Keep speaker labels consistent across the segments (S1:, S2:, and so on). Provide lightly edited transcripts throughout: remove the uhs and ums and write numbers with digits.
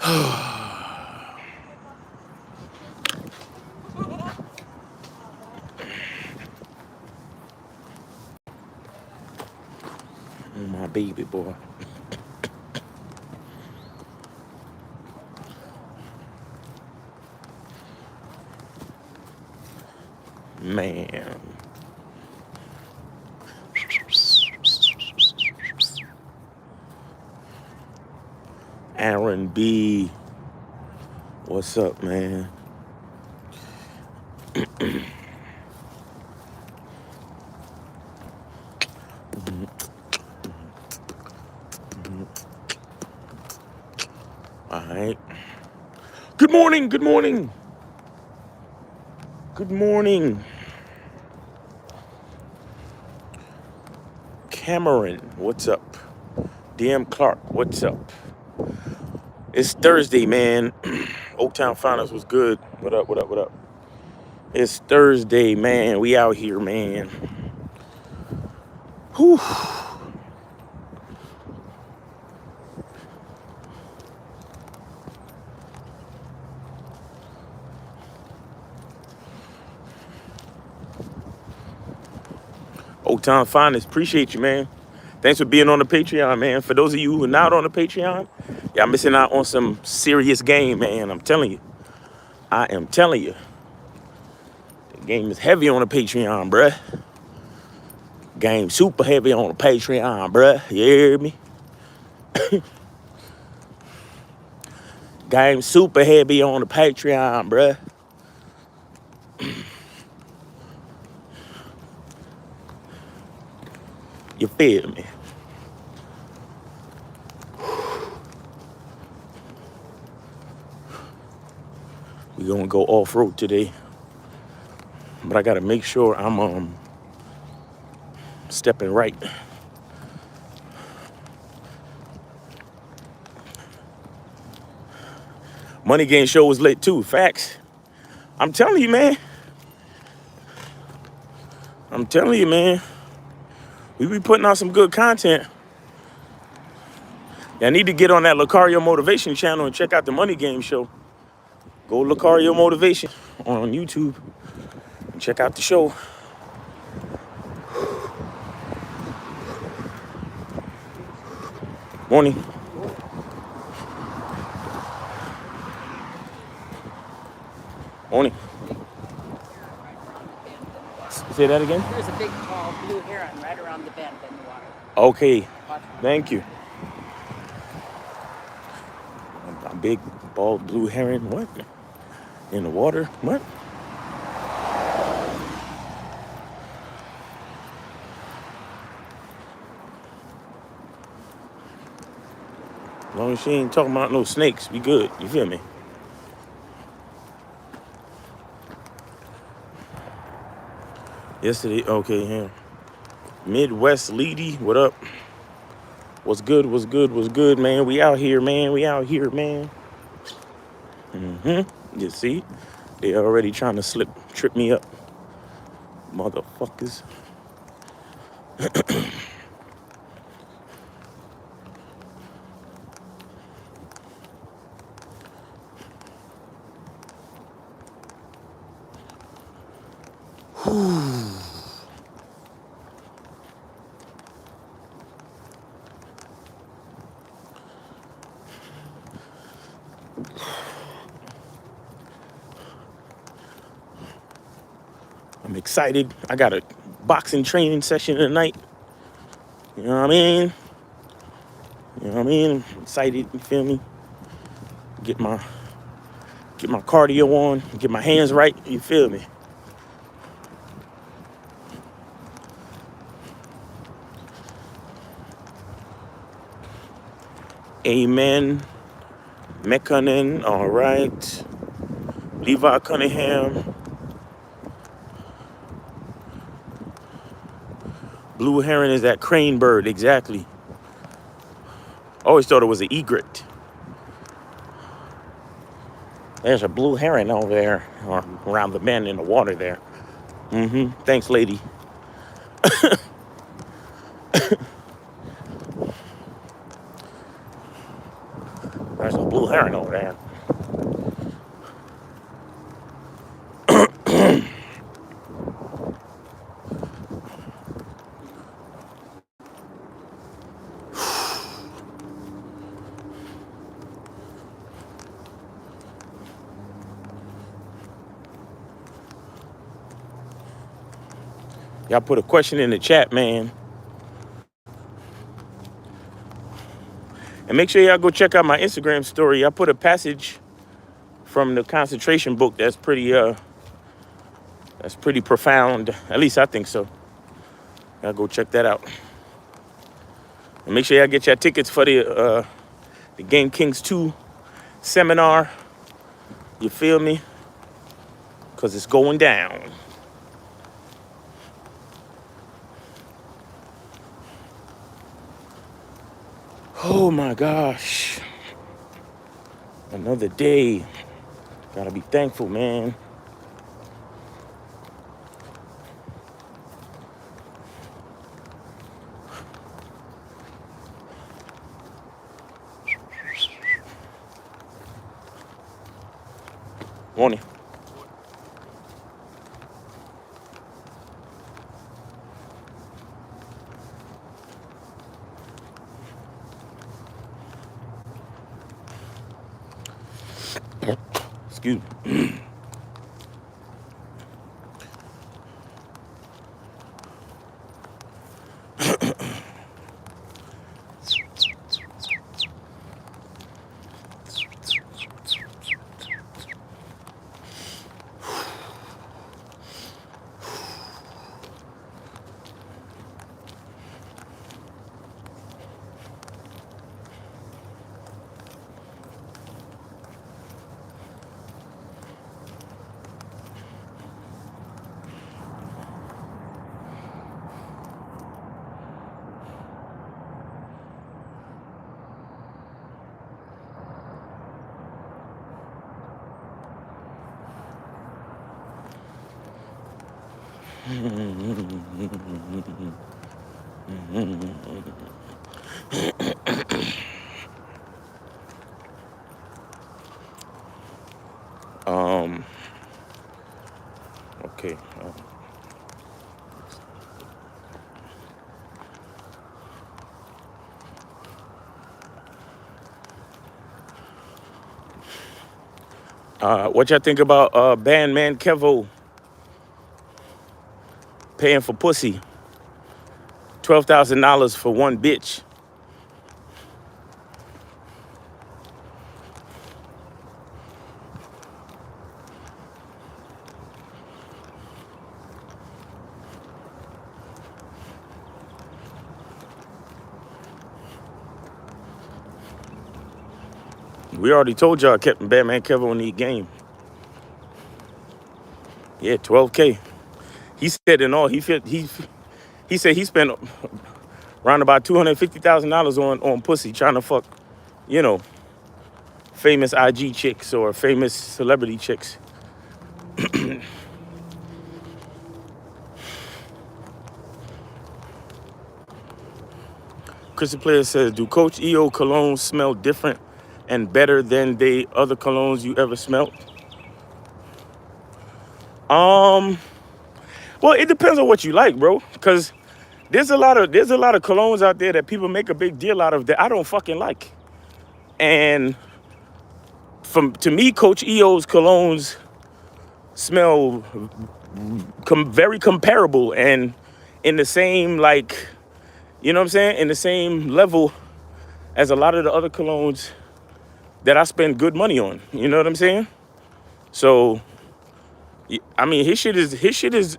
S1: My baby boy. Man. Aaron B. What's up, man? All right. Good morning. Good morning. Good morning. Cameron, what's up? DM Clark, what's up? It's Thursday, man. Old Town Finals was good. What up, what up, what up? It's Thursday, man. We out here, man. Whew. Old Town Finals, appreciate you, man. Thanks for being on the Patreon, man. For those of you who are not on the Patreon, y'all missing out on some serious game, man. I'm telling you. I am telling you. The game is heavy on the Patreon, bruh. Game super heavy on the Patreon, bruh. You hear me? Game super heavy on the Patreon, bruh. You feel me? We're gonna go off-road today. But I gotta make sure I'm stepping right. Money Game Show was lit too. Facts. I'm telling you, man. I'm telling you, man. We be putting out some good content. Y'all need to get on that Lucario Motivation channel and check out the Money Game Show. Go Lucario Motivation on YouTube and check out the show. Morning. Morning. Say that again?
S2: There's a big, tall blue heron right around the bend in the water.
S1: Okay. Thank you. A big, bald blue heron. What? In the water? What? As long as she ain't talking about no snakes, we good. You feel me? Yesterday, okay, yeah. Midwest Leedy, what up? What's good, what's good, what's good, man? We out here, man. We out here, man. You see? They already trying to trip me up. Motherfuckers. I'm excited. I got a boxing training session tonight. You know what I mean? You know what I mean? I'm excited, you feel me? Get my cardio on, get my hands right, you feel me? Amen. Mekkonen, all right. Levi Cunningham. Blue heron is that crane bird, exactly. Always thought it was an egret. There's a blue heron over there, or around the bend in the water there. Thanks, lady. There's a blue heron over there. Y'all put a question in the chat, man. And make sure y'all go check out my Instagram story. I put a passage from the concentration book that's pretty profound. At least I think so. Y'all go check that out. And make sure y'all get your tickets for the Game Kings 2 seminar. You feel me? Because it's going down. Oh my gosh. Another day. Gotta be thankful, man. Morning. Excuse me. Okay. What y'all think about Bandman Kevo paying for pussy? $12,000 for one bitch. We already told y'all Captain Batman Kevo in the game. Yeah, 12K. He said in all, he said he spent around about $250,000 on pussy trying to fuck, you know, famous IG chicks or famous celebrity chicks. Christian Player says, do Coach EO colognes smell different and better than the other colognes you ever smelled? Well, it depends on what you like, bro. Cause there's a lot of colognes out there that people make a big deal out of that I don't fucking like. And to me, Coach EO's colognes smell very comparable and in the same, like, you know what I'm saying? In the same level as a lot of the other colognes that I spend good money on. You know what I'm saying? So, I mean, his shit is,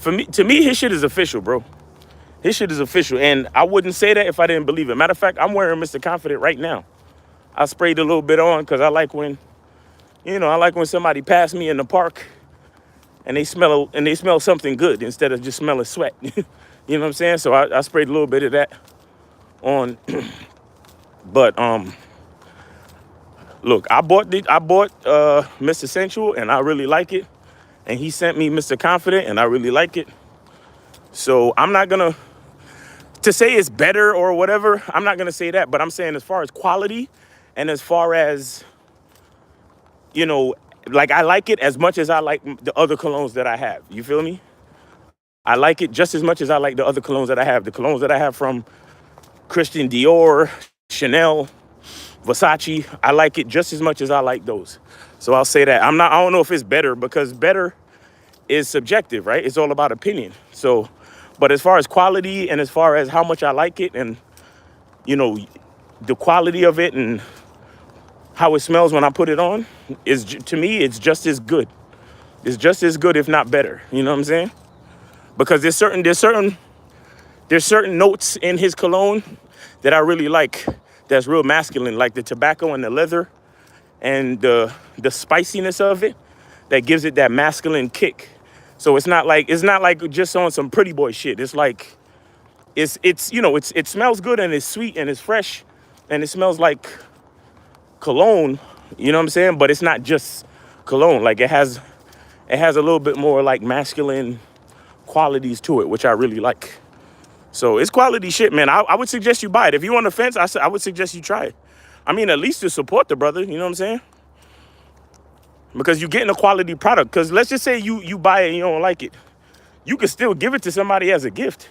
S1: to me, his shit is official, bro. His shit is official. And I wouldn't say that if I didn't believe it. Matter of fact, I'm wearing Mr. Confident right now. I sprayed a little bit on because I like when somebody passed me in the park and they smell something good instead of just smelling sweat. You know what I'm saying? So I sprayed a little bit of that on. But look, I bought Mr. Sensual and I really like it. And he sent me Mr. Confident and I really like it. So I'm not gonna to say it's better or whatever, I'm not gonna say that, but I'm saying as far as quality And as far as, you know, like I like it as much as I like the other colognes that I have. You feel me? I like it just as much as I like the other colognes that I have. The colognes that I have from Christian Dior, Chanel, Versace, I like it just as much as I like those. So I'll say that. I don't know if it's better, because better is subjective, right? It's all about opinion. So, but as far as quality and as far as how much I like it and, you know, the quality of it and how it smells when I put it on is, to me, it's just as good. It's just as good, if not better. You know what I'm saying? Because there's certain notes in his cologne that I really like. That's real masculine, like the tobacco and the leather and the spiciness of it that gives it that masculine kick. So it's not like just on some pretty boy shit. It's like it's you know, it smells good and it's sweet and it's fresh and it smells like cologne, you know what I'm saying? But it's not just cologne. Like it has a little bit more like masculine qualities to it, which I really like. So it's quality shit, man. I would suggest you buy it. If you're on the fence, I would suggest you try it. I mean, at least to support the brother, you know what I'm saying? Because you're getting a quality product. Because let's just say you buy it and you don't like it. You could still give it to somebody as a gift.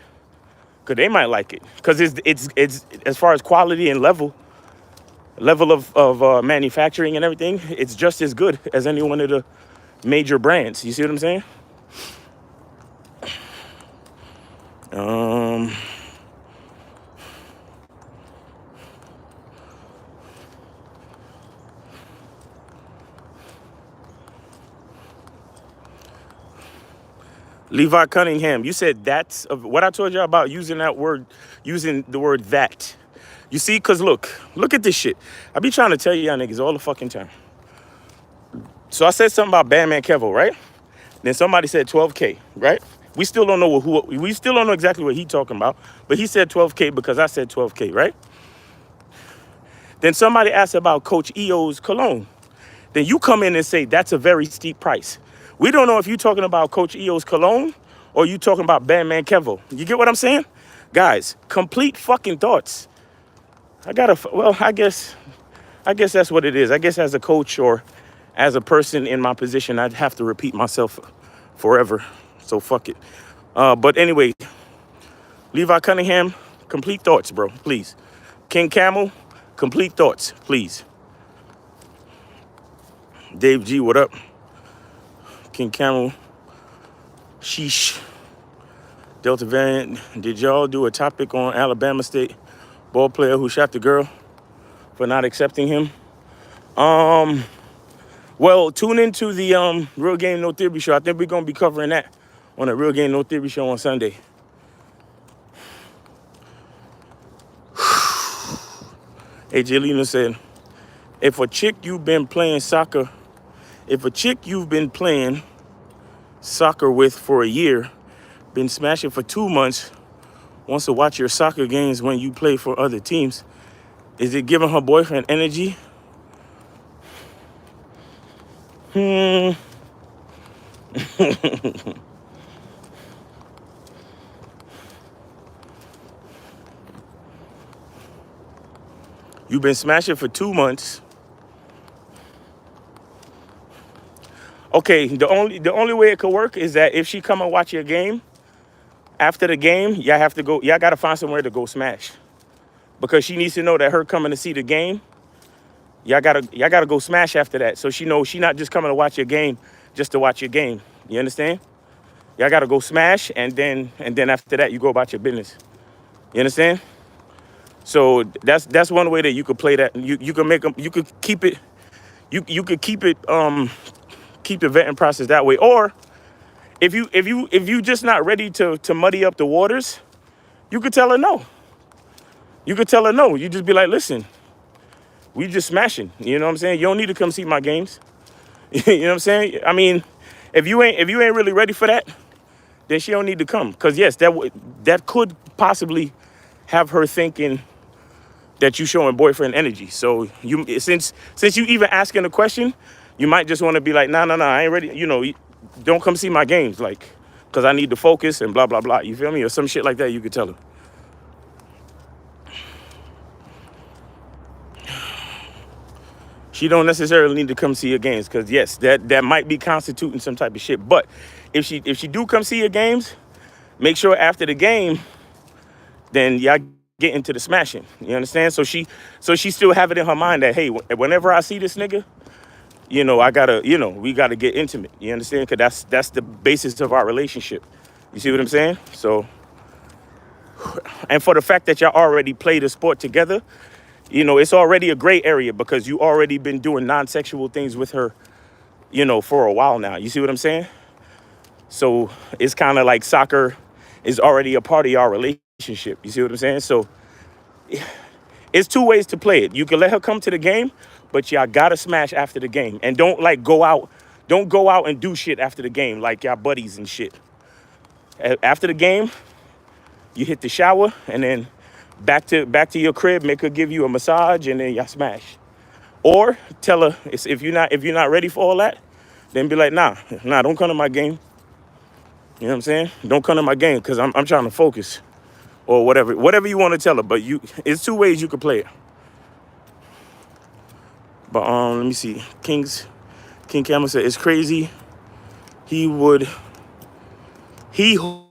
S1: Because they might like it. Because it's as far as quality and level of manufacturing and everything, it's just as good as any one of the major brands. You see what I'm saying? Levi Cunningham, you said that's what I told you about using the word that. You see, because look at this shit. I be trying to tell y'all niggas all the fucking time. So I said something about Bandman Kevo, right? Then somebody said 12K, right? We still don't know we still don't know exactly what he talking about, but he said 12K because I said 12K, right? Then somebody asked about Coach EO's cologne. Then you come in and say that's a very steep price. We don't know if you're talking about Coach EO's cologne or you talking about Bandman Kevo. You get what I'm saying? Guys, complete fucking thoughts. I guess that's what it is. I guess as a coach or as a person in my position, I'd have to repeat myself forever. So fuck it. But anyway, Levi Cunningham, complete thoughts, bro, please. King Camel, complete thoughts, please. Dave G, what up? King Camel, sheesh. Delta variant, did y'all do a topic on Alabama State ball player who shot the girl for not accepting him? Well, tune into the Real Game No Theory show. I think we're gonna be covering that on the Real Game No Theory show on Sunday. AJ Lena said, if a chick you've been playing soccer with for a year, been smashing for 2 months, wants to watch your soccer games when you play for other teams, is it giving her boyfriend energy? You've been smashing for 2 months. Okay, the only way it could work is that if she come and watch your game, after the game, y'all gotta find somewhere to go smash. Because she needs to know that her coming to see the game, y'all gotta go smash after that. So she knows she not just coming to watch your game just to watch your game. You understand? Y'all gotta go smash, and then after that you go about your business. You understand? So that's one way that you could play that. You can make them. You could keep it. You could keep it. Keep the vetting process that way. Or if you just not ready to muddy up the waters, you could tell her no. You could tell her no. You just be like, listen, we just smashing. You know what I'm saying? You don't need to come see my games. You know what I'm saying? I mean, if you ain't really ready for that, then she don't need to come. Cause yes, that could possibly have her thinking that you showing boyfriend energy. So since you even asking the question, you might just want to be like, nah, I ain't ready. You know, don't come see my games, like, cause I need to focus and blah blah blah. You feel me? Or some shit like that. You could tell her. She don't necessarily need to come see your games because yes, that might be constituting some type of shit. But if she do come see your games, make sure after the game, then y'all get into the smashing. You understand? So she still have it in her mind that hey, whenever I see this nigga, I gotta, we gotta get intimate. You understand? Because that's the basis of our relationship. You see what I'm saying? So, and for the fact that y'all already played a sport together, it's already a gray area because you already been doing non-sexual things with her, for a while now. You see what I'm saying? So it's kind of like soccer is already a part of your relationship. You see what I'm saying? So it's two ways to play it. You can let her come to the game, but y'all gotta smash after the game. And don't go out and do shit after the game like y'all buddies and shit. After the game, you hit the shower and then back to your crib, make her give you a massage, and then y'all smash. Or tell her if you're not ready for all that, then be like, nah, don't come to my game. You know what I'm saying? Don't come to my game because I'm trying to focus. Or whatever you want to tell her. But it's two ways you could play it. But let me see. King Cameron said it's crazy. He who.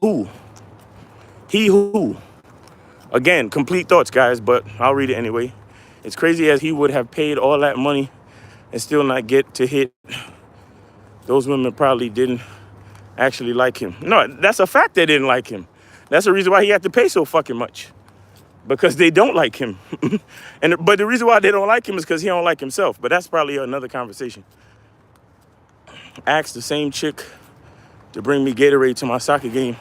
S1: Again, complete thoughts, guys, but I'll read it anyway. It's crazy as he would have paid all that money and still not get to hit. Those women probably didn't actually like him. No, that's a fact they didn't like him. That's the reason why he had to pay so fucking much. Because they don't like him. But the reason why they don't like him is because he don't like himself. But that's probably another conversation. Asked the same chick to bring me Gatorade to my soccer game,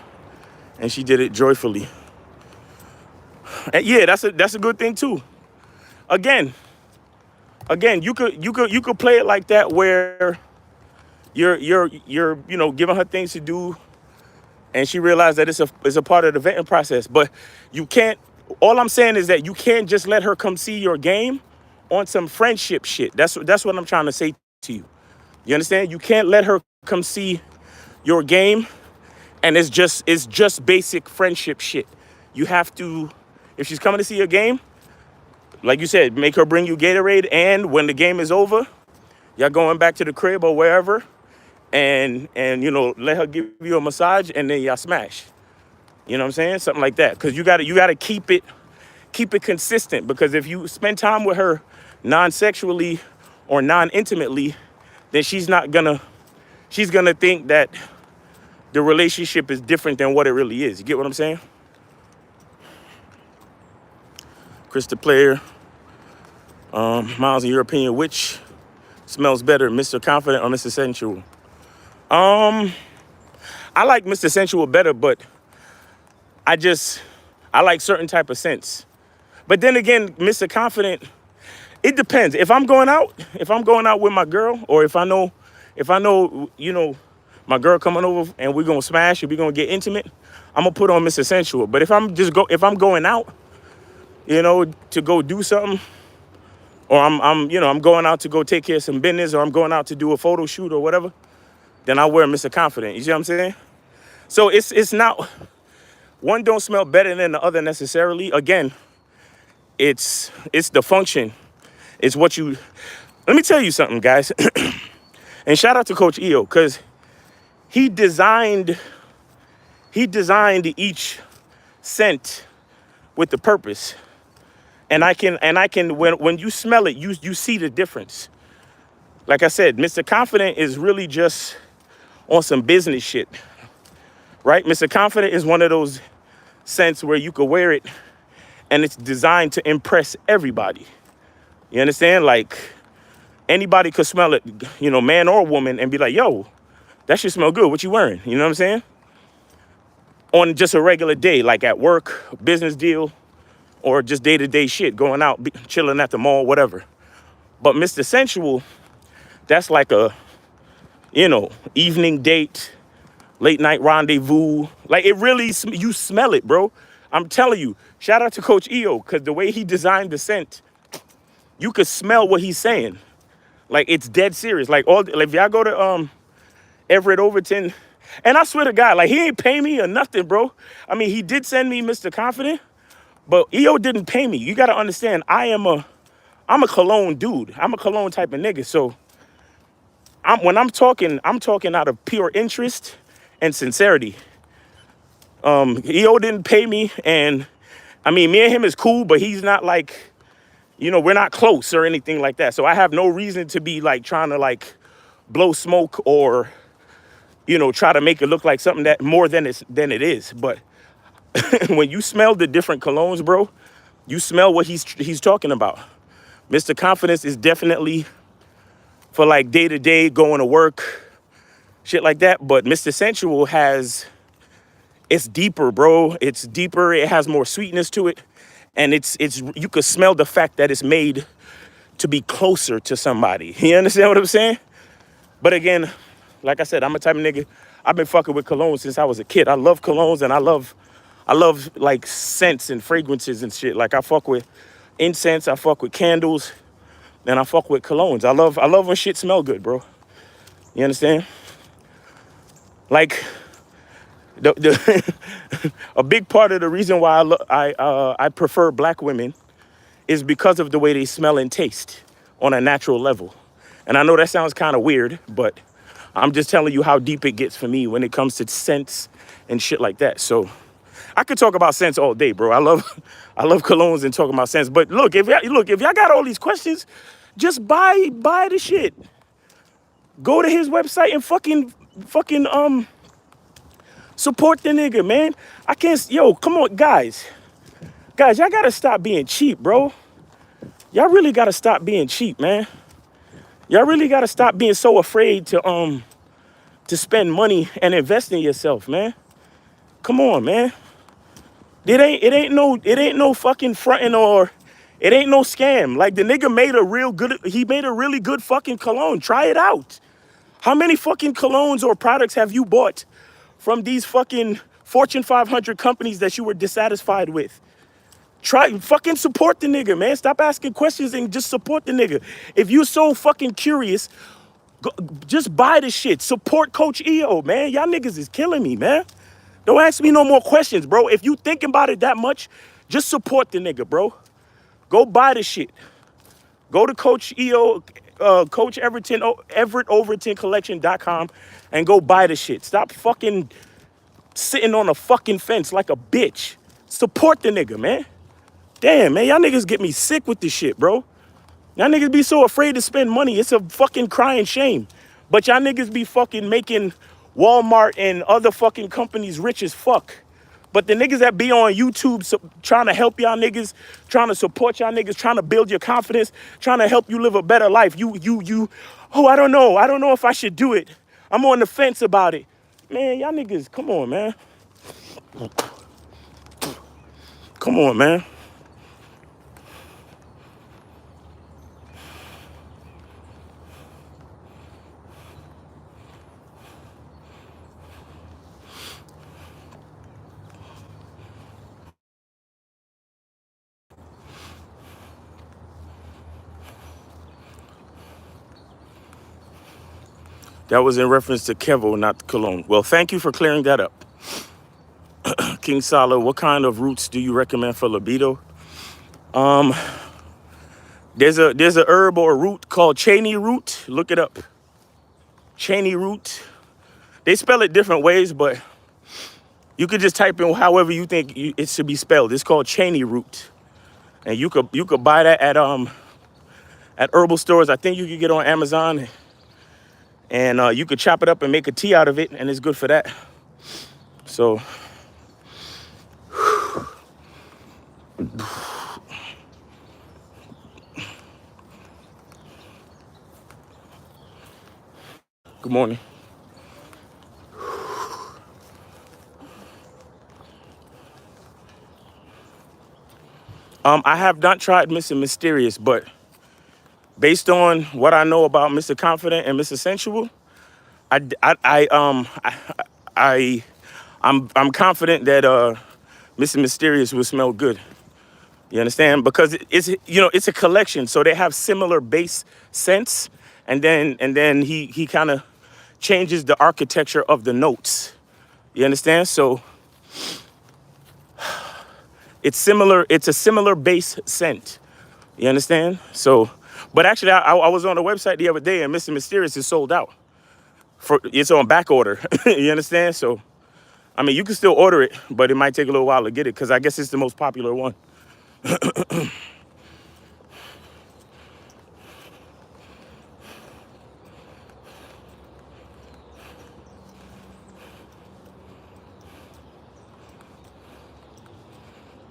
S1: and she did it joyfully. And yeah, that's a good thing too. Again, you could play it like that where you're giving her things to do, and she realized that it's a part of the vetting process. But you can't. All I'm saying is that you can't just let her come see your game on some friendship shit. That's what I'm trying to say to you. You understand? You can't let her come see your game, and it's just basic friendship shit. You have to, if she's coming to see your game, like you said, make her bring you Gatorade, and when the game is over, y'all going back to the crib or wherever, and let her give you a massage, and then y'all smash. You know what I'm saying? Something like that. Because you gotta keep it consistent. Because if you spend time with her non-sexually or non-intimately, then she's gonna think that the relationship is different than what it really is. You get what I'm saying? Chris the Player, Miles, in your opinion, which smells better, Mr. Confident or Mr. Sensual? I like Mr. Sensual better, but I like certain type of scents. But then again, Mr. Confident, it depends. If I'm going out with my girl, or if I know, my girl coming over and we're gonna smash and we're gonna get intimate, I'm gonna put on Mr. Sensual. But if I'm going out, to go do something, or I'm going out to go take care of some business, or I'm going out to do a photo shoot or whatever, then I wear Mr. Confident. You see what I'm saying? So it's not, one don't smell better than the other necessarily. Again, it's the function. It's what you, let me tell you something, guys. And shout out to Coach EO, because he designed each scent with the purpose. And I can when you smell it, you see the difference. Like I said, Mr. Confident is really just on some business shit, right? Mr. Confident is one of those scents where you could wear it and it's designed to impress everybody. You understand? Like, anybody could smell it, man or woman, and be like, yo, that shit smell good. What you wearing? You know what I'm saying? On just a regular day, like at work, business deal, or just day-to-day shit, going out, chilling at the mall, whatever. But Mr. Sensual, that's like a, evening date, late night rendezvous. Like, it really, you smell it, bro. I'm telling you, shout out to Coach EO, because the way he designed the scent, you could smell what he's saying. Like, it's dead serious. Like, if y'all go to Everett Overton, and I swear to God, like, he ain't pay me or nothing, bro. I mean, he did send me Mr. Confident, but EO didn't pay me. You got to understand, I am a I'm a cologne dude. I'm a cologne type of nigga. So when I'm talking out of pure interest and sincerity. EO didn't pay me, and I mean, me and him is cool, but he's not like, we're not close or anything like that. So I have no reason to be like trying to like blow smoke or, try to make it look like something that more than it is. But when you smell the different colognes, bro, you smell what he's talking about. Mr. Confidence is definitely for like day to day going to work, shit like that. But Mr. Sensual it's deeper, bro. It's deeper. It has more sweetness to it. And it's you could smell the fact that it's made to be closer to somebody. You understand what I'm saying? But again, like I said, I'm a type of nigga. I've been fucking with cologne since I was a kid. I love colognes and I love like scents and fragrances and shit. Like I fuck with incense, I fuck with candles, and I fuck with colognes. I love when shit smell good, bro. You understand? Like a big part of the reason why I prefer black women is because of the way they smell and taste on a natural level. And I know that sounds kind of weird, but I'm just telling you how deep it gets for me when it comes to scents and shit like that. So I could talk about scents all day, bro. I love colognes and talking about scents. But look, if y'all got all these questions, just buy the shit. Go to his website and fucking support the nigga, man. I can't, come on, guys. Guys, y'all gotta stop being cheap, bro. Y'all really gotta stop being cheap, man. Y'all really gotta stop being so afraid to spend money and invest in yourself, man. Come on, man. It ain't no fucking fronting or it ain't no scam. Like the nigga made a really good fucking cologne. Try it out. How many fucking colognes or products have you bought from these fucking Fortune 500 companies that you were dissatisfied with? Fucking support the nigga, man. Stop asking questions and just support the nigga. If you're so fucking curious, just buy the shit. Support Coach EO, man. Y'all niggas is killing me, man. Don't ask me no more questions, bro. If you thinking about it that much, just support the nigga, bro. Go buy the shit. Go to Coach EO, Coach Everett Overton Collection.com and go buy the shit. Stop fucking sitting on a fucking fence like a bitch. Support the nigga, man. Damn, man, y'all niggas get me sick with this shit, bro. Y'all niggas be so afraid to spend money. It's a fucking crying shame. But y'all niggas be fucking making Walmart and other fucking companies rich as fuck. But the niggas that be on YouTube trying to help y'all niggas, trying to support y'all niggas, trying to build your confidence, trying to help you live a better life. I don't know. I don't know if I should do it. I'm on the fence about it. Man, y'all niggas, come on, man. Come on, man. That was in reference to Kevo, not Cologne. Well, thank you for clearing that up. King Sala, what kind of roots do you recommend for libido? There's a herb or a root called Cheney root. Look it up. Cheney root. They spell it different ways, but you could just type in however you think it should be spelled. It's called Cheney root, and you could buy that at herbal stores. I think you could get on Amazon, and you could chop it up and make a tea out of it, and it's good for that. So. Good morning. I have not tried Mr. Mysterious, but based on what I know about Mr. Confident and Mr. Sensual, I'm confident that Mr. Mysterious will smell good. You understand? Because it's a collection, so they have similar base scents, and then he kind of changes the architecture of the notes. You understand? So it's similar. It's a similar base scent, You understand? So, but actually, I was on the website the other day, and Mr. Mysterious is sold out. It's on back order. You understand? So, I mean, you can still order it, but it might take a little while to get it because I guess it's the most popular one.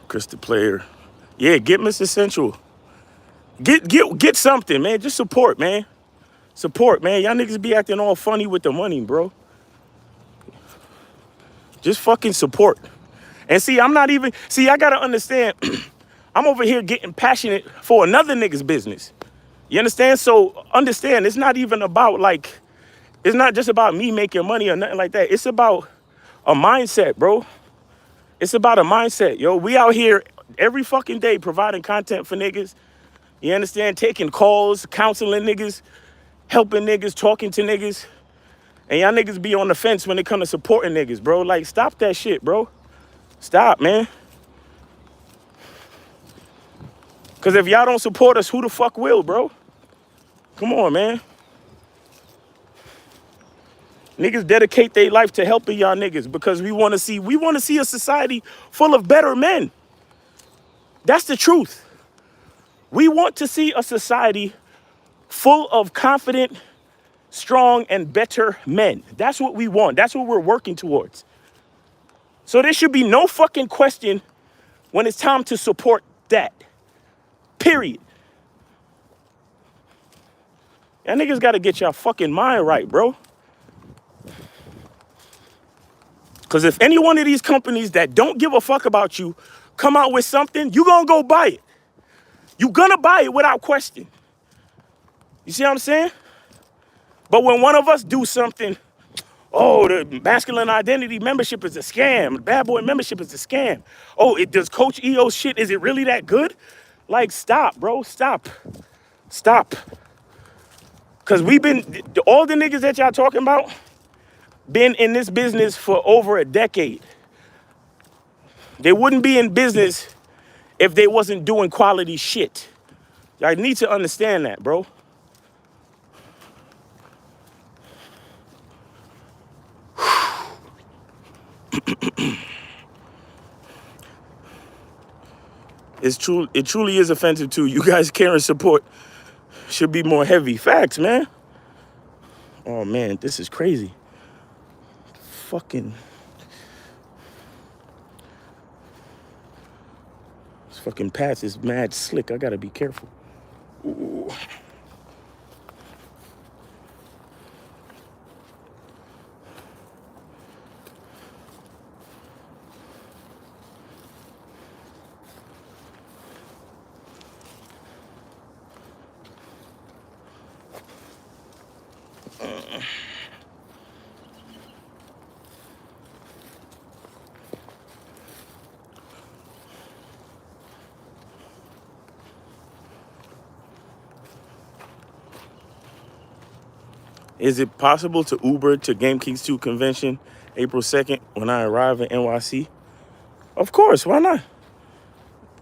S1: Crystal Player. Yeah, get Mr. Central. Get something, man. Just support, man. Support, man. Y'all niggas be acting all funny with the money, bro. Just fucking support. And see, I'm not even, see, I gotta understand, I'm over here getting passionate for another nigga's business. You understand? So understand, it's not even about like, it's not just about me making money or nothing like that. It's about a mindset, bro. It's about a mindset, yo. We out here every fucking day providing content for niggas. You understand? Taking calls, counseling niggas, helping niggas, talking to niggas. And y'all niggas be on the fence when it comes to supporting niggas, bro. Like, stop that shit, bro. Stop, man. Because if y'all don't support us, who the fuck will, bro? Come on, man. Niggas dedicate their life to helping y'all niggas because we want to see a society full of better men. That's the truth. We want to see a society full of confident, strong, and better men. That's what we want. That's what we're working towards. So there should be no fucking question when it's time to support that. Period. Y'all niggas gotta get y'all fucking mind right, bro. Because if any one of these companies that don't give a fuck about you come out with something, you gonna go buy it. You gonna buy it without question. You see what I'm saying? But when one of us do something, oh, the masculine identity membership is a scam. Bad boy membership is a scam. Oh, does Coach EO shit, is it really that good? Like, stop, bro, stop. Stop. Because all the niggas that y'all talking about, been in this business for over a decade. They wouldn't be in business if they wasn't doing quality shit. Y'all need to understand that, bro. It truly is offensive too. You guys care and support should be more heavy. Facts, man. Oh man, this is crazy. This fucking path is mad slick. I gotta be careful. Ooh. Is it possible to Uber to Game Kings 2 convention April 2nd when I arrive in NYC? Of course, why not?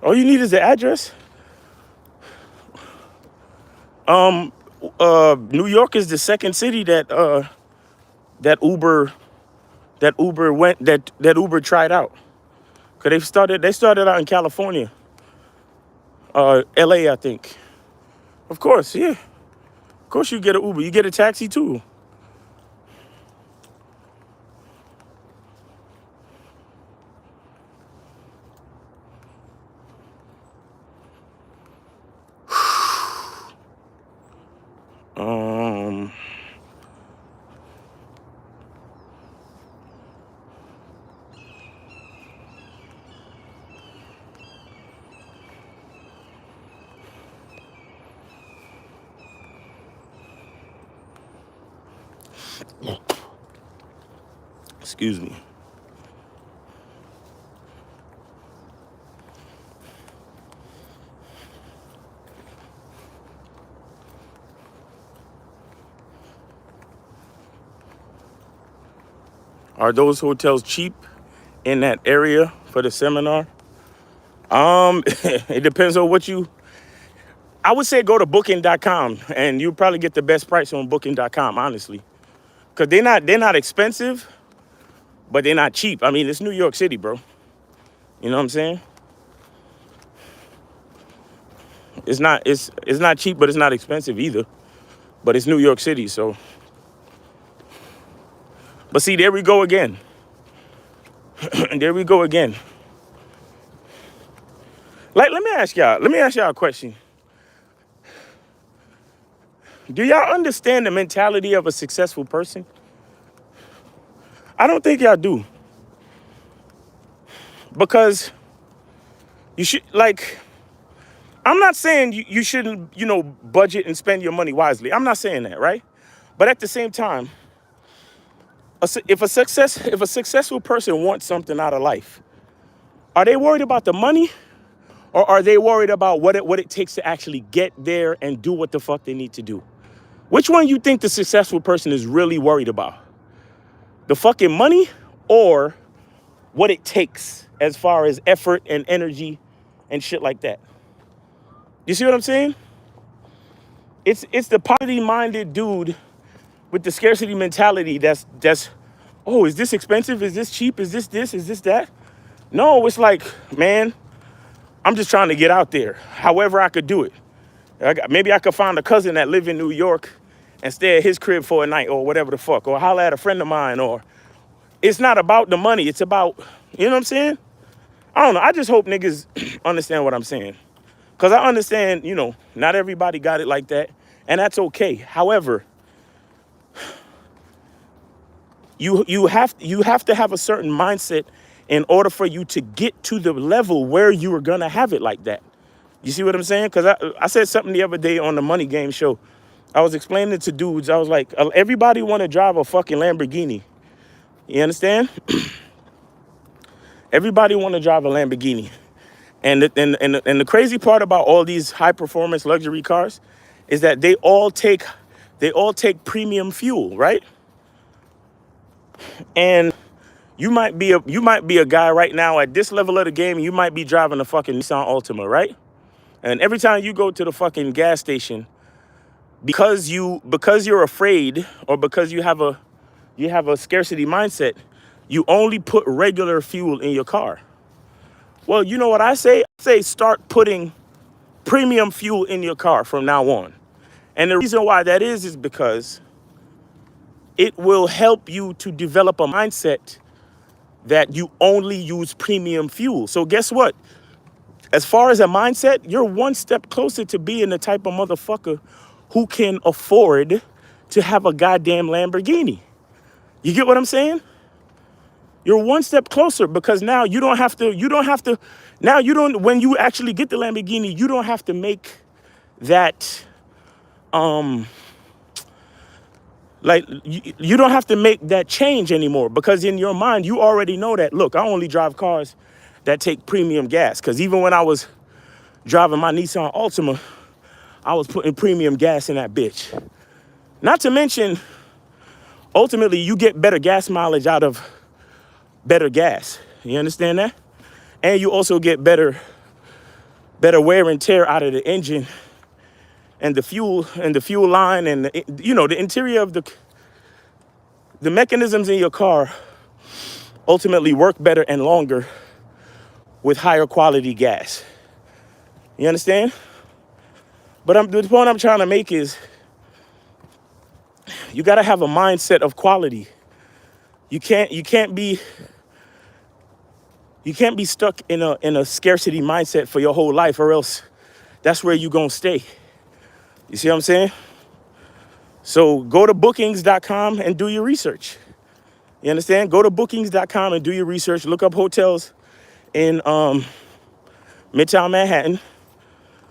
S1: All you need is the address. New York is the second city that Uber tried out. Cause they started out in California. LA, I think. Of course, yeah. Of course you get an Uber. You get a taxi too. Excuse me. Are those hotels cheap in that area for the seminar? It depends on what you I would say go to booking.com and you'll probably get the best price on booking.com, honestly. Because they're not expensive, but they're not cheap. I mean, it's New York City, bro. You know what I'm saying? It's not cheap, but it's not expensive either. But it's New York City, so. But see, there we go again. There we go again. Like, let me ask y'all a question. Do y'all understand the mentality of a successful person? I don't think y'all do. Because you should, like, I'm not saying you shouldn't, budget and spend your money wisely. I'm not saying that, right? But at the same time, if a successful person wants something out of life, are they worried about the money, or are they worried about what it takes to actually get there and do what the fuck they need to do? Which one you think the successful person is really worried about? The fucking money, or what it takes as far as effort and energy and shit like that? You see what I'm saying? It's the poverty-minded dude with the scarcity mentality that's, oh, is this expensive? Is this cheap? Is this? Is this that? No, it's like, man, I'm just trying to get out there. However I could do it. Maybe I could find a cousin that live in New York and stay at his crib for a night or whatever the fuck, or holler at a friend of mine, or it's not about the money. It's about, you know what I'm saying? I don't know. I just hope niggas understand what I'm saying. Because I understand, not everybody got it like that, and that's okay. However, you have to have a certain mindset in order for you to get to the level where you are going to have it like that. You see what I'm saying? Because I said something the other day on the Money Game show. I was explaining it to dudes. I was like, everybody want to drive a fucking Lamborghini. You understand? Everybody want to drive a Lamborghini. And the crazy part about all these high performance luxury cars is that they all take premium fuel, right? And you might be a guy right now at this level of the game, and you might be driving a fucking Nissan Altima, right? And every time you go to the fucking gas station, because you're afraid, or because you have a scarcity mindset, you only put regular fuel in your car. Well, you know what I say? I say start putting premium fuel in your car from now on. And the reason why that is because it will help you to develop a mindset that you only use premium fuel. So guess what? As far as a mindset, you're one step closer to being the type of motherfucker who can afford to have a goddamn Lamborghini. You get what I'm saying? You're one step closer, because now when you actually get the Lamborghini, you don't have to make that, you don't have to make that change anymore, because in your mind, you already know that, look, I only drive cars that take premium gas. Because even when I was driving my Nissan Altima, I was putting premium gas in that bitch. Not to mention, ultimately, you get better gas mileage out of better gas. You understand that? And you also get better wear and tear out of the engine and the fuel line, and the interior of the mechanisms in your car ultimately work better and longer with higher quality gas. You understand? But the point I'm trying to make is, you got to have a mindset of quality. You can't be stuck in a scarcity mindset for your whole life, or else that's where you're going to stay. You see what I'm saying? So go to bookings.com and do your research. You understand? Go to bookings.com and do your research. Look up hotels in Midtown Manhattan.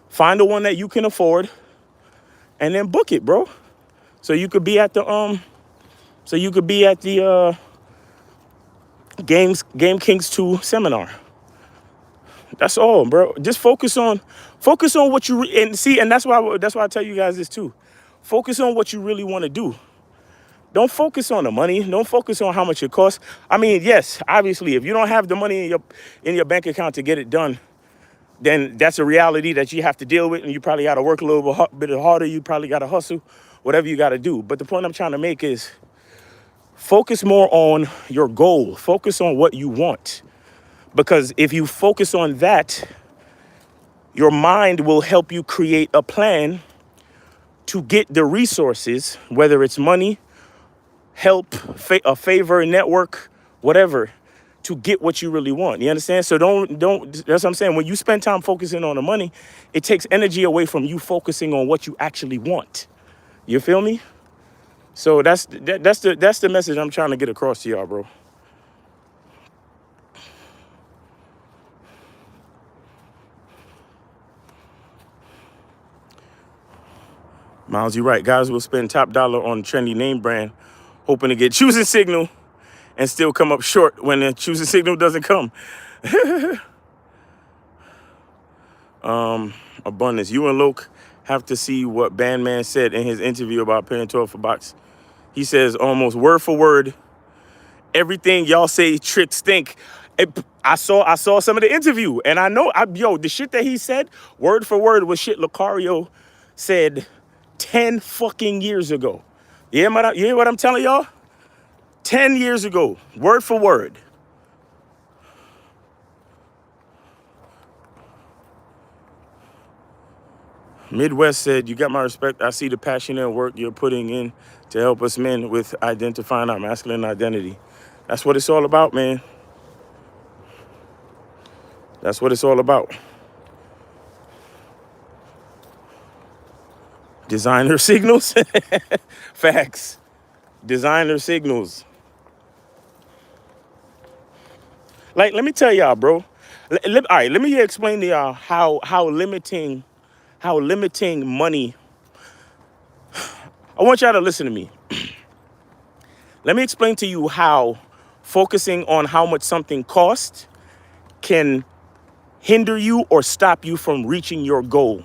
S1: Find the one that you can afford, and then book it, bro. So you could be at the Game Kings 2 seminar. That's all, bro. Just focus on what you and that's why I tell you guys this too. Focus on what you really want to do. Don't focus on the money. Don't focus on how much it costs. I mean, yes, obviously, if you don't have the money in your bank account to get it done, then that's a reality that you have to deal with, and you probably got to work a little bit harder. You probably got to hustle, whatever you got to do. But the point I'm trying to make is focus more on your goal. Focus on what you want. Because if you focus on that, your mind will help you create a plan to get the resources, whether it's money, help, a favor, network, whatever, to get what you really want. You understand? So don't, that's what I'm saying. When you spend time focusing on the money, it takes energy away from you focusing on what you actually want. You feel me? So that's the message I'm trying to get across to y'all, bro. Miles, you're right. Guys will spend top dollar on trendy name brand, hoping to get choosing signal and still come up short when the choosing signal doesn't come. Abundance. You and Loke have to see what Bandman said in his interview about paying 12 for box. He says almost word for word, everything y'all say tricks stink. I saw some of the interview, and I know, the shit that he said, word for word, was shit Lucario said 10 fucking years ago. You hear what I'm telling y'all? 10 years ago, word for word. Midwest said, you got my respect. I see the passionate work you're putting in to help us men with identifying our masculine identity. That's what it's all about, man. That's what it's all about. Designer signals. Facts. Designer signals. Like, let me tell y'all, bro. All right, let me explain to y'all how limiting money. I want y'all to listen to me. Let me explain to you how focusing on how much something costs can hinder you or stop you from reaching your goal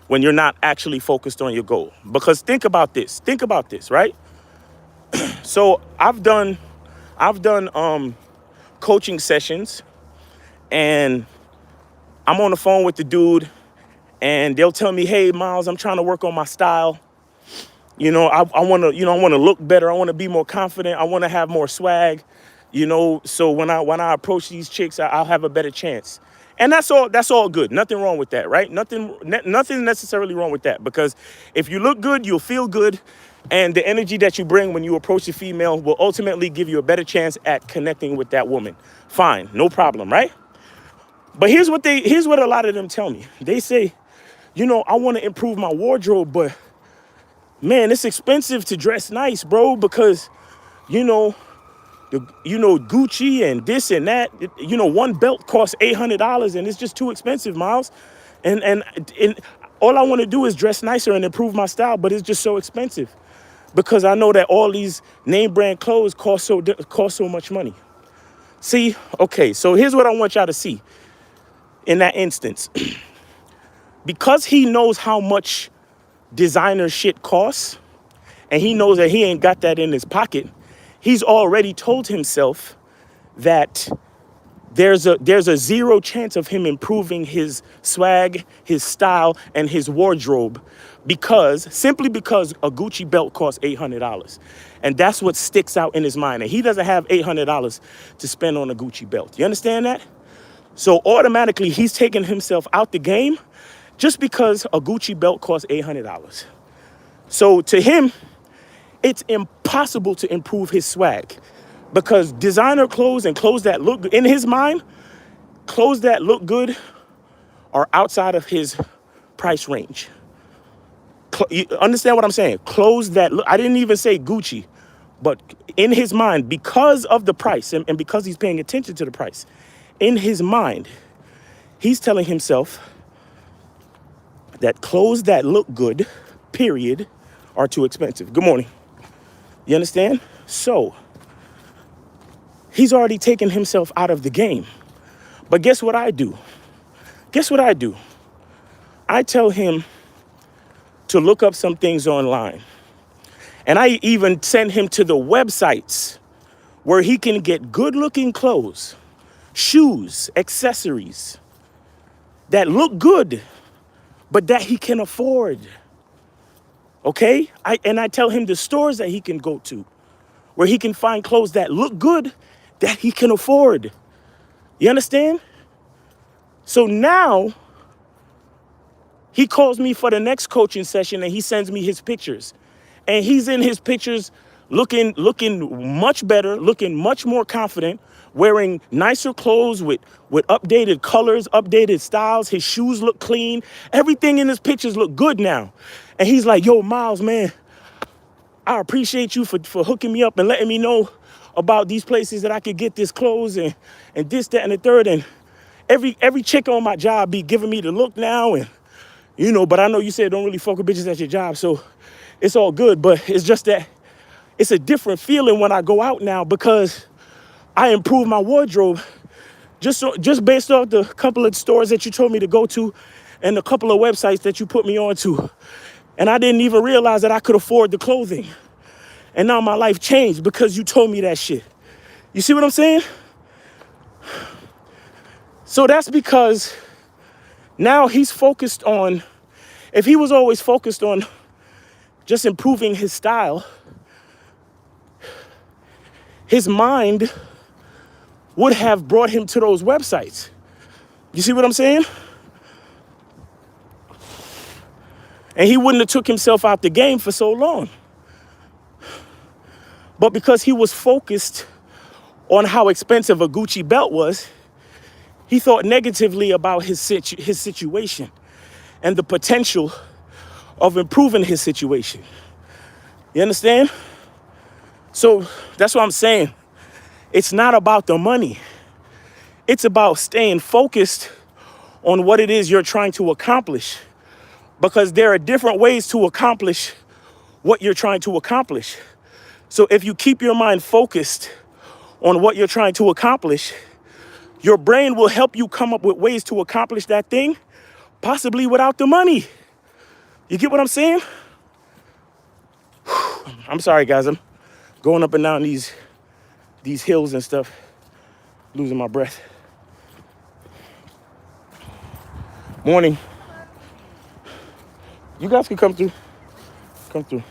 S1: when you're not actually focused on your goal. Because think about this, right? So I've done coaching sessions, and I'm on the phone with the dude, and they'll tell me, hey, Miles, I'm trying to work on my style. You know, I want to look better. I want to be more confident. I want to have more swag, so when I approach these chicks, I'll have a better chance. And that's all good. Nothing wrong with that, right? Nothing necessarily wrong with that, because if you look good, you'll feel good. And the energy that you bring when you approach a female will ultimately give you a better chance at connecting with that woman. Fine, no problem, right? But here's what a lot of them tell me. They say, I want to improve my wardrobe, but man, it's expensive to dress nice, bro, because, Gucci and this and that, one belt costs $800 and it's just too expensive, Miles. And all I want to do is dress nicer and improve my style, but it's just so expensive because I know that all these name brand clothes cost so much money. See, okay, so here's what I want y'all to see in that instance. Because he knows how much designer shit costs, and he knows that he ain't got that in his pocket, he's already told himself that there's a zero chance of him improving his swag, his style, and his wardrobe simply because a Gucci belt costs $800. And that's what sticks out in his mind. And he doesn't have $800 to spend on a Gucci belt. You understand that? So automatically he's taking himself out the game just because a Gucci belt costs $800. So to him, it's impossible to improve his swag because designer clothes and clothes that look good, in his mind, clothes that look good are outside of his price range. You understand what I'm saying? Clothes that look, I didn't even say Gucci, but in his mind, because of the price and because he's paying attention to the price, in his mind, he's telling himself that clothes that look good, period, are too expensive. Good morning. You understand? So he's already taken himself out of the game. But guess what I do? I tell him to look up some things online. And I even send him to the websites where he can get good looking clothes, shoes, accessories that look good, but that he can afford. Okay? I tell him the stores that he can go to where he can find clothes that look good that he can afford. You understand? So now he calls me for the next coaching session and he sends me his pictures. And he's in his pictures looking much better, looking much more confident, wearing nicer clothes with updated colors, updated styles. His shoes look clean. Everything in his pictures look good now. And he's like, yo, Miles, man, I appreciate you for hooking me up and letting me know about these places that I could get this clothes and this, that, and the third. And every chick on my job be giving me the look now. And, but I know you said don't really fuck with bitches at your job. So it's all good. But it's just that it's a different feeling when I go out now because I improved my wardrobe just based off the couple of stores that you told me to go to and a couple of websites that you put me on to. And I didn't even realize that I could afford the clothing. And now my life changed because you told me that shit. You see what I'm saying? So that's because now he's focused on, if he was always focused on just improving his style, his mind would have brought him to those websites. You see what I'm saying? And he wouldn't have took himself out the game for so long. But because he was focused on how expensive a Gucci belt was, he thought negatively about his situation and the potential of improving his situation. You understand? So that's what I'm saying. It's not about the money. It's about staying focused on what it is you're trying to accomplish. Because there are different ways to accomplish what you're trying to accomplish. So if you keep your mind focused on what you're trying to accomplish, your brain will help you come up with ways to accomplish that thing, possibly without the money. You get what I'm saying? I'm sorry, guys. I'm going up and down these hills and stuff, losing my breath. Morning. You guys can come through. Come through.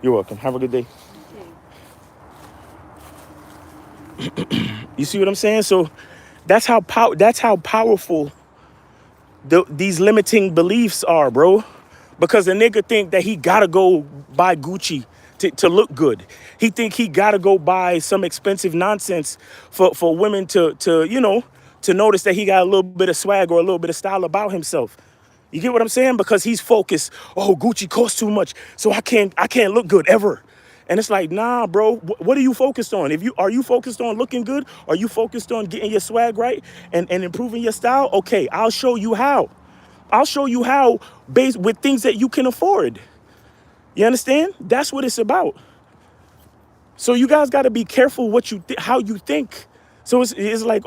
S1: You're welcome. Have a good day. You see what I'm saying? So that's how powerful these limiting beliefs are, bro. Because a nigga think that he gotta go buy Gucci to look good. He think he gotta go buy some expensive nonsense for women to notice that he got a little bit of swag or a little bit of style about himself. You get what I'm saying? Because he's focused, oh, Gucci costs too much, so I can't look good ever. And it's like, nah, bro, what are you focused on? Are you focused on looking good? Are you focused on getting your swag right and improving your style? Okay, I'll show you how. I'll show you how based with things that you can afford. You understand? That's what it's about. So you guys got to be careful how you think. So it's like,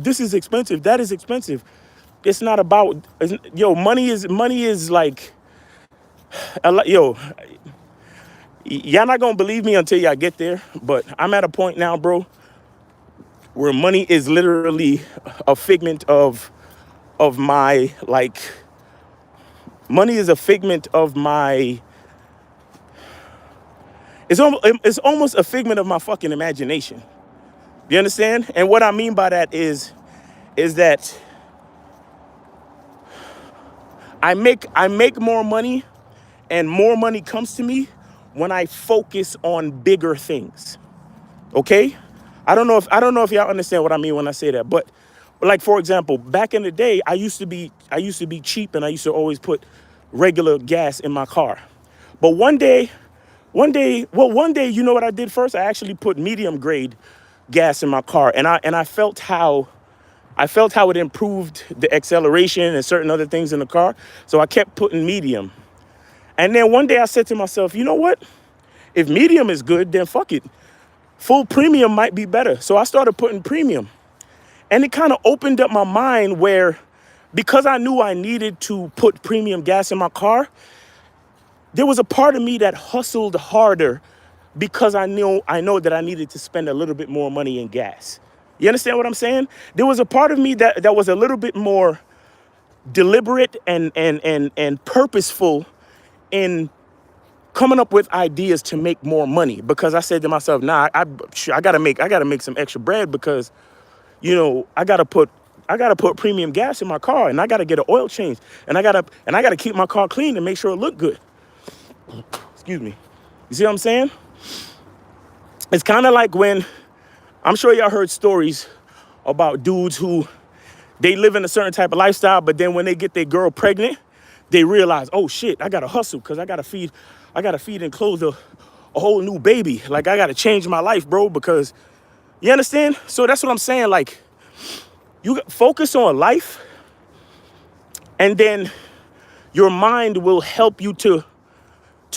S1: this is expensive, that is expensive. It's not about, money is like, y'all not gonna believe me until y'all get there, but I'm at a point now, bro, where money is literally a figment of my, like, money is a figment of my, it's almost a figment of my fucking imagination. You understand? And what I mean by that is that I make more money and more money comes to me when I focus on bigger things. Okay? I don't know if y'all understand what I mean when I say that, but like, for example, back in the day, I used to be cheap and I used to always put regular gas in my car. But one day, you know what I did first? I actually put medium grade gas in my car, and I felt how it improved the acceleration and certain other things in the car. So I kept putting medium. And then one day I said to myself, you know what? If medium is good, then fuck it. Full premium might be better. So I started putting premium. And it kind of opened up my mind where, because I knew I needed to put premium gas in my car, there was a part of me that hustled harder because I know that I needed to spend a little bit more money in gas. You understand what I'm saying? There was a part of me that was a little bit more deliberate and purposeful in coming up with ideas to make more money, because I said to myself, nah, I gotta make some extra bread, because I gotta put premium gas in my car, and I gotta get an oil change, and I gotta keep my car clean and make sure it look good. Excuse me. You see what I'm saying? It's kind of like when, I'm sure y'all heard stories about dudes who they live in a certain type of lifestyle, but then when they get their girl pregnant, they realize, oh shit, I gotta hustle because I gotta feed and clothe a whole new baby. Like, I gotta change my life, bro, because you understand? So that's what I'm saying. Like, you focus on life, and then your mind will help you to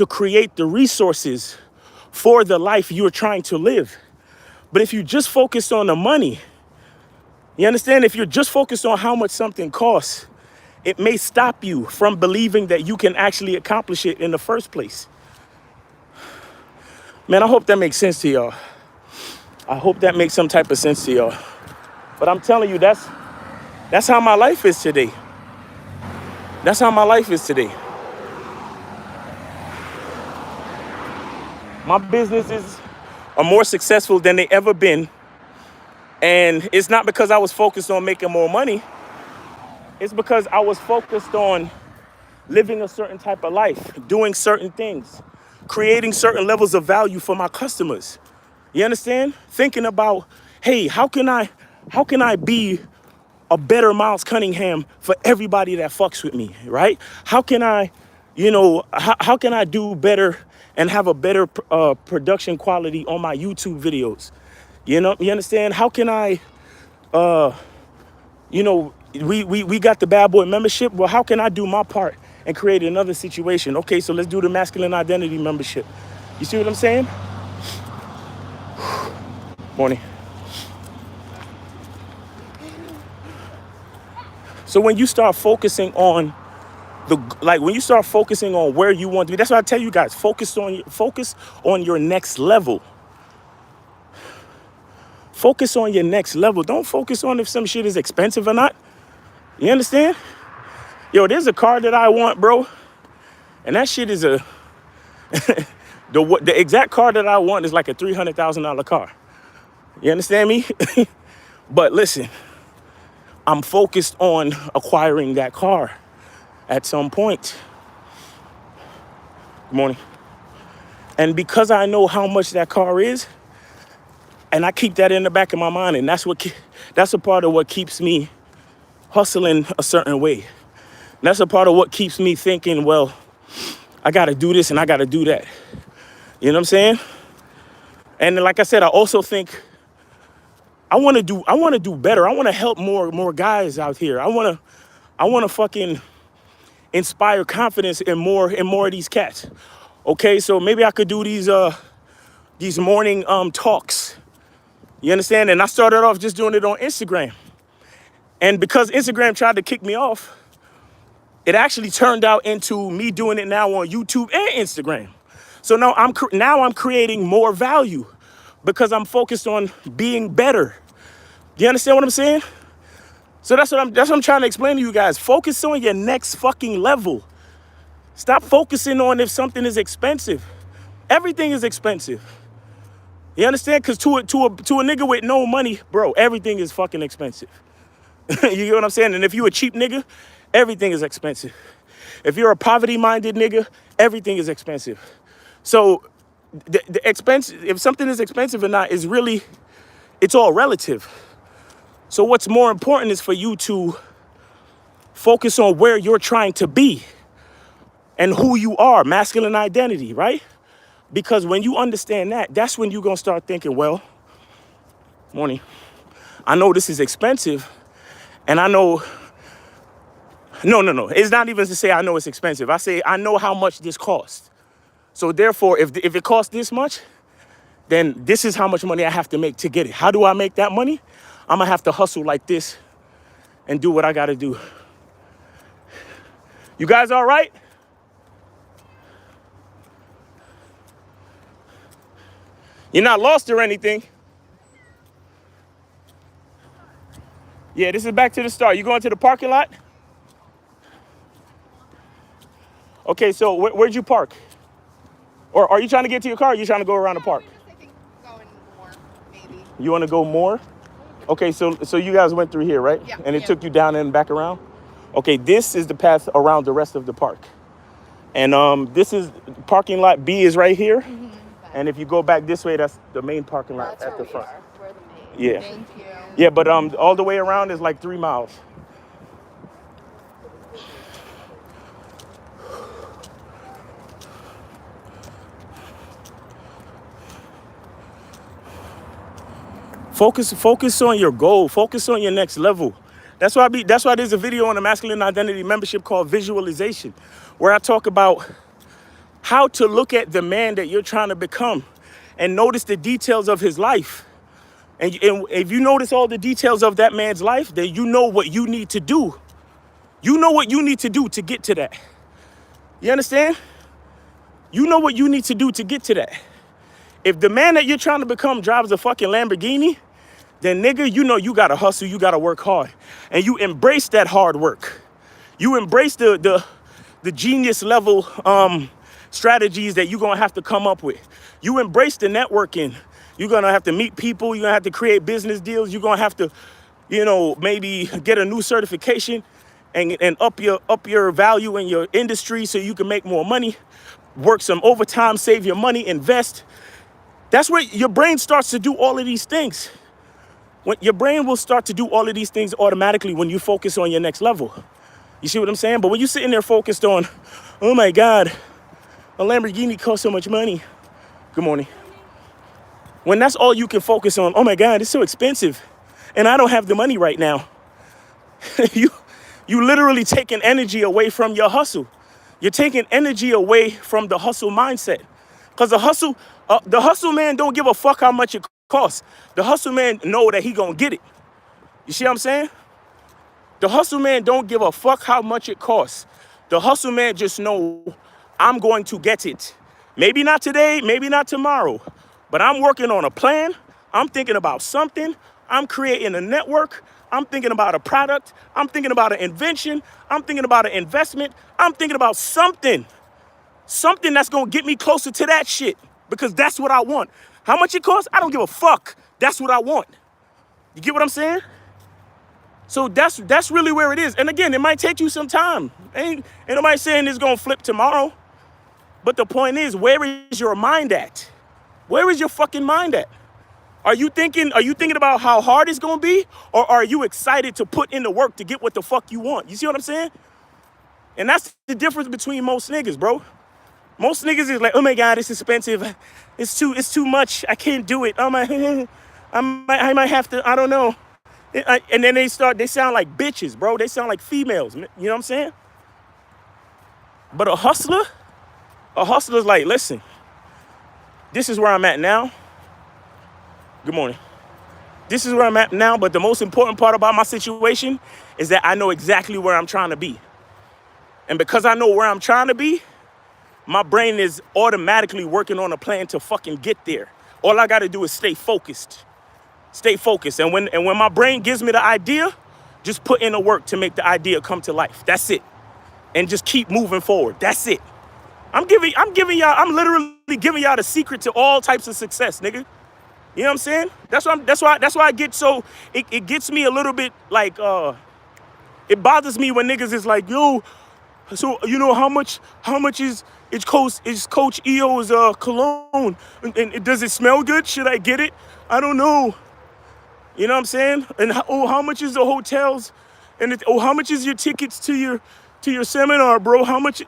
S1: create the resources for the life you're trying to live. But if you just focus on the money, you understand? If you're just focused on how much something costs, it may stop you from believing that you can actually accomplish it in the first place. Man, I hope that makes sense to y'all. I hope that makes some type of sense to y'all. But I'm telling you, that's how my life is today. That's how my life is today. My businesses are more successful than they ever been. And it's not because I was focused on making more money. It's because I was focused on living a certain type of life, doing certain things, creating certain levels of value for my customers. You understand? Thinking about, hey, how can I be a better Miles Cunningham for everybody that fucks with me, right? How can I, how can I do better and have a better production quality on my YouTube videos? You understand? How can I, we got the Bad Boy membership. Well, how can I do my part and create another situation? Okay, so let's do the masculine identity membership. You see what I'm saying? Morning. So when you start focusing on when you start focusing on where you want to be, that's what I tell you guys, focus on your next level. Focus on your next level. Don't focus on if some shit is expensive or not. You understand? Yo, there's a car that I want, bro. And that shit is the exact car that I want is like a $300,000 car. You understand me? But listen, I'm focused on acquiring that car at some point. Good morning. And because I know how much that car is, and I keep that in the back of my mind, and that's a part of what keeps me hustling a certain way. That's a part of what keeps me thinking, well, I gotta do this and I gotta do that. You know what I'm saying? And like I said, I also think I wanna do better. I wanna help more guys out here. I wanna fucking inspire confidence in more of these cats. Okay, so maybe I could do these morning talks. You understand? And I started off just doing it on Instagram. And because Instagram tried to kick me off, it actually turned out into me doing it now on YouTube and Instagram. So now I'm creating more value because I'm focused on being better. You understand what I'm saying? So that's what I'm trying to explain to you guys. Focus on your next fucking level. Stop focusing on if something is expensive. Everything is expensive. You understand? Because to a nigga with no money, bro, everything is fucking expensive. You get what I'm saying? And if you a cheap nigga, everything is expensive. If you're a poverty-minded nigga, everything is expensive. So the expense, if something is expensive or not, is really, it's all relative. So what's more important is for you to focus on where you're trying to be and who you are, masculine identity, right? Because when you understand that, that's when you're gonna start thinking, well, morning, I know this is expensive, and I know, no. It's not even to say I know it's expensive. I say I know how much this costs. So therefore, if it costs this much, then this is how much money I have to make to get it. How do I make that money? I'm gonna have to hustle like this and do what I gotta do. You guys all right? You're not lost or anything. Yeah, this is back to the start. You going to the parking lot? Okay, so where'd you park? Or are you trying to get to your car, or are you trying to go around the park?
S3: We're just, I think, going more, maybe.
S1: You want to go more? Okay, so you guys went through here, right?
S3: Yeah.
S1: And it
S2: Yeah.
S1: took you down and back around? Okay, this is the path around the rest of the park. And this is parking lot B is right here. And if you go back this way, that's the main parking lot
S2: That's
S1: at
S2: where
S1: the
S2: we
S1: front.
S2: are. We're the main.
S1: Yeah.
S3: Thank you.
S1: Yeah, but all the way around is like 3 miles. Focus on your goal. Focus on your next level. That's why there's a video on the masculine identity membership called visualization, where I talk about how to look at the man that you're trying to become and notice the details of his life. And if you notice all the details of that man's life, then you know what you need to do. You know what you need to do to get to that. You understand? You know what you need to do to get to that. If the man that you're trying to become drives a fucking Lamborghini, then nigga, you know you gotta hustle, you gotta work hard. And you embrace that hard work. You embrace the genius level strategies that you're gonna have to come up with. You embrace the networking. You're gonna have to meet people, you're gonna have to create business deals, you're gonna have to, maybe get a new certification and up your value in your industry so you can make more money, work some overtime, save your money, invest. That's where your brain starts to do all of these things. When your brain will start to do all of these things automatically when you focus on your next level. You see what I'm saying? But when you're sitting there focused on, oh my God, a Lamborghini costs so much money. Good morning. When that's all you can focus on, oh my God, it's so expensive. And I don't have the money right now. you literally taking energy away from your hustle. You're taking energy away from the hustle mindset. Because the hustle man don't give a fuck how much it costs. The hustle man know that he gonna get it. You see what I'm saying? The hustle man don't give a fuck how much it costs. The hustle man just know I'm going to get it. Maybe not today, maybe not tomorrow, but I'm working on a plan. I'm thinking about something. I'm creating a network. I'm thinking about a product. I'm thinking about an invention. I'm thinking about an investment. I'm thinking about something. Something that's gonna get me closer to that shit because that's what I want. How much it costs? I don't give a fuck. That's what I want. You get what I'm saying? So that's really where it is. And again, it might take you some time. Ain't nobody saying it's gonna flip tomorrow. But the point is, where is your mind at? Where is your fucking mind at? Are you thinking about how hard it's gonna be? Or are you excited to put in the work to get what the fuck you want? You see what I'm saying? And that's the difference between most niggas, bro. Most niggas is like, oh my God, it's expensive. It's too much. I can't do it. I might have to, I don't know. And then they sound like bitches, bro. They sound like females. You know what I'm saying? But a hustler's like, listen, this is where I'm at now. Good morning. This is where I'm at now, but the most important part about my situation is that I know exactly where I'm trying to be. And because I know where I'm trying to be, my brain is automatically working on a plan to fucking get there. All I gotta do is stay focused. Stay focused. And when my brain gives me the idea, just put in the work to make the idea come to life. That's it. And just keep moving forward. That's it. I'm literally giving y'all the secret to all types of success, nigga. You know what I'm saying? That's why I get so, it gets me a little bit like, it bothers me when niggas is like, yo, so how much is Coach EO's cologne? And does it smell good? Should I get it? I don't know. You know what I'm saying? And how much is the hotels? And how much is your tickets to your seminar, bro? How much?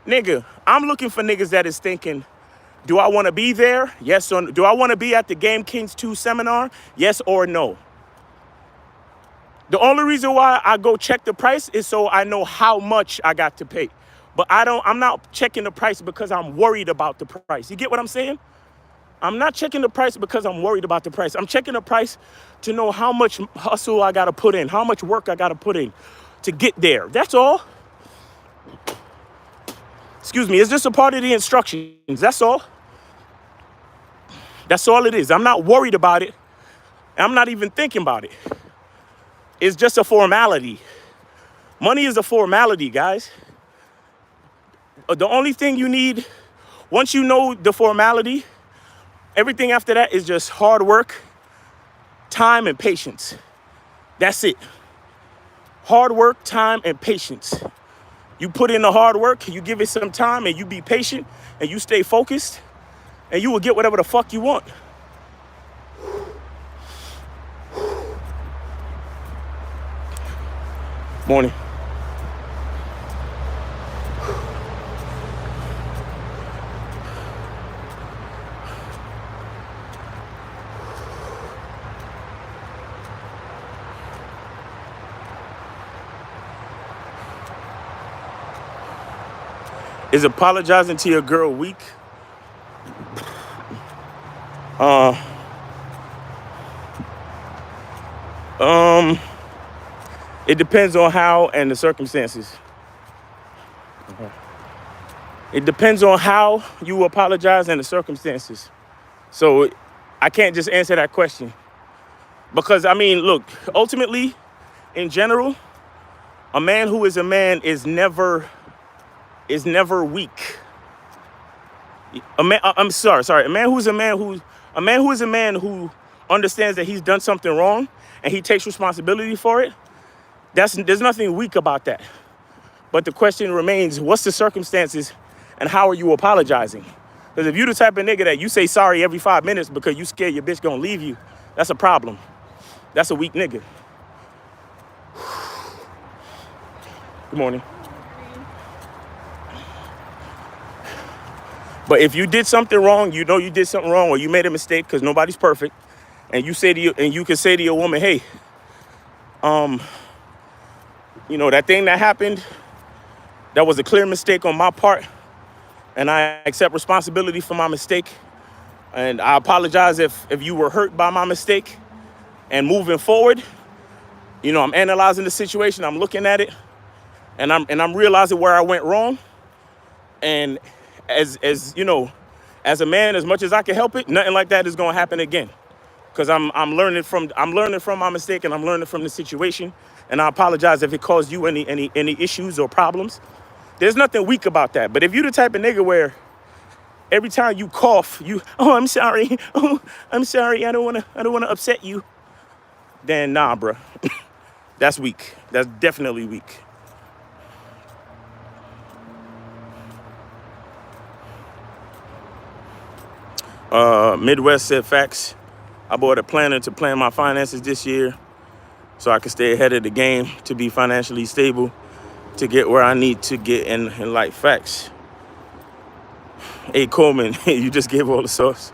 S1: Nigga, I'm looking for niggas that is thinking, do I want to be there? Yes or no? Do I want to be at the Game Kings 2 seminar? Yes or no? The only reason why I go check the price is so I know how much I got to pay. But I'm not checking the price because I'm worried about the price. You get what I'm saying? I'm not checking the price because I'm worried about the price. I'm checking the price to know how much hustle I got to put in, how much work I got to put in to get there. That's all. Excuse me, it's just a part of the instructions. That's all. That's all it is. I'm not worried about it. I'm not even thinking about it. is just a formality. Money is a formality, guys. The only thing you need, once you know the formality, everything after that is just hard work, time, and patience. That's it. Hard work, time, and patience. You put in the hard work, you give it some time, and you be patient, and you stay focused, and you will get whatever the fuck you want. Morning. Is apologizing to your girl weak? It depends on how and the circumstances. It depends on how you apologize and the circumstances. So I can't just answer that question. Because, I mean, look, ultimately, in general, a man who is a man is never weak. A man who is a man who understands that he's done something wrong and he takes responsibility for it. There's nothing weak about that. But the question remains, what's the circumstances and how are you apologizing? Because if you the type of nigga that you say sorry every 5 minutes because you scared your bitch gonna leave you, that's a problem. That's a weak nigga. Good morning. But if you did something wrong, you know you did something wrong or you made a mistake, because nobody's perfect, and you can say to your woman, hey, you know, that thing that happened, that was a clear mistake on my part, and I accept responsibility for my mistake, and I apologize if you were hurt by my mistake. And moving forward, you know, I'm analyzing the situation, I'm looking at it, and I'm realizing where I went wrong. And as you know, as a man, as much as I can help it, nothing like that is gonna happen again. Because I'm learning from my mistake, and I'm learning from the situation. And I apologize if it caused you any issues or problems. There's nothing weak about that. But if you're the type of nigga where every time you cough, I'm sorry, I'm sorry, I don't wanna upset you, then nah, bruh. That's weak. That's definitely weak. Midwest said facts. I bought a planner to plan my finances this year so I can stay ahead of the game, to be financially stable, to get where I need to get in life. Facts. Hey, Coleman, you just gave all the sauce.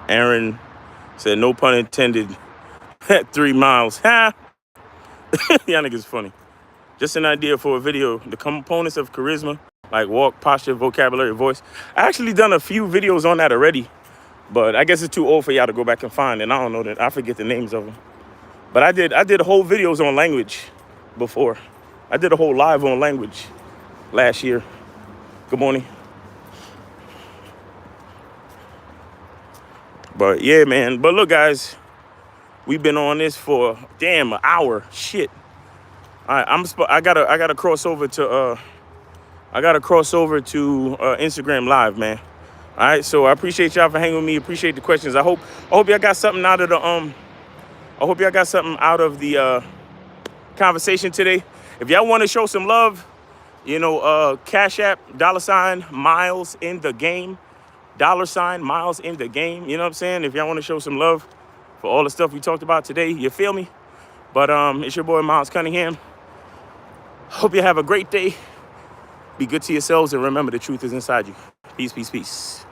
S1: Aaron said, no pun intended, at 3 miles. Ha! Y'all niggas funny. Just an idea for a video. The components of charisma, like walk, posture, vocabulary, voice. I actually done a few videos on that already, but I guess it's too old for y'all to go back and find, and I don't know that. I forget the names of them. But I did whole videos on language before. I did a whole live on language last year. Good morning. But yeah, man. But look, guys, we've been on this for damn an hour. Shit. All right, I gotta cross over to Instagram Live, man. All right, so I appreciate y'all for hanging with me. Appreciate the questions. I hope y'all got something out of the conversation today. If y'all want to show some love, you know, Cash App $ miles in the game, $ miles in the game. You know what I'm saying? If y'all want to show some love for all the stuff we talked about today, you feel me? But it's your boy Miles Cunningham. Hope you have a great day. Be good to yourselves, and remember, the truth is inside you. Peace, peace, peace.